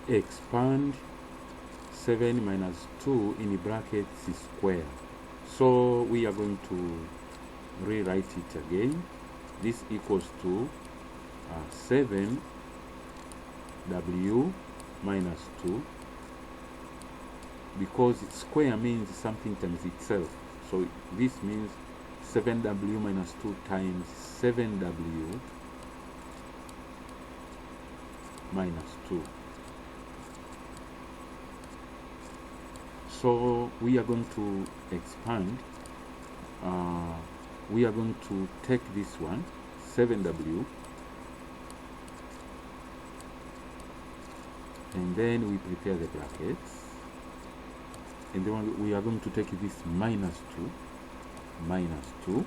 expand 7 minus 2 in the brackets square. So we are going to rewrite it again. This equals to 7w minus 2, because square means something times itself. So this means 7w minus 2 times 7w minus 2. So we are going to expand. We are going to take this one, 7w, and then we prepare the brackets, and then we are going to take this minus 2,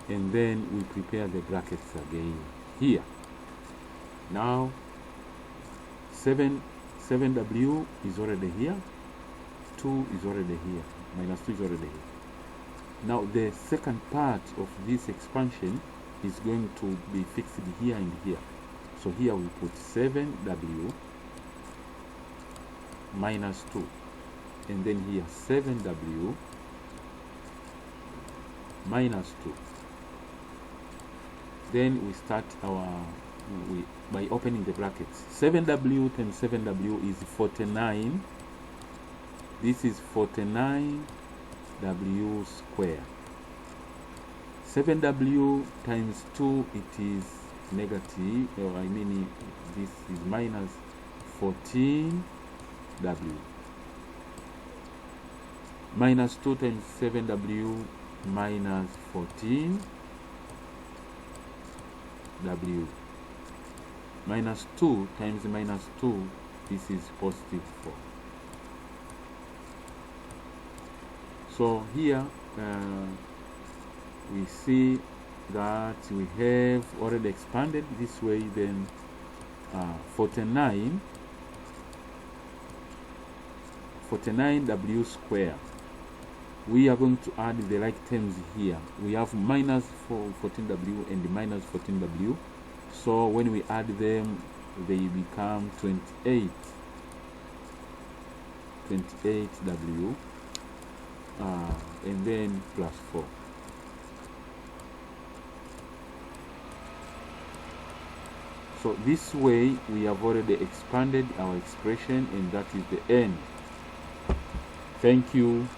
and then we prepare the brackets again here. Now 7w is already here, 2 is already here, minus 2 is already here. Now the second part of this expansion is going to be fixed here and here. So here we put 7w minus 2, and then here 7w minus 2. Then we start by opening the brackets. 7w times 7w is 49. This is 49w square. 7w times 2, it is negative, or I mean this is minus 14w. Minus 2 times 7w minus 14w. Minus 2 times minus 2, this is positive 4. So here we see that we have already expanded this way. Then 49w square. We are going to add the like terms here. We have minus 14w and minus 14w. So when we add them, they become 28w, and then plus 4. So this way we have already expanded our expression, and that is the end. Thank you.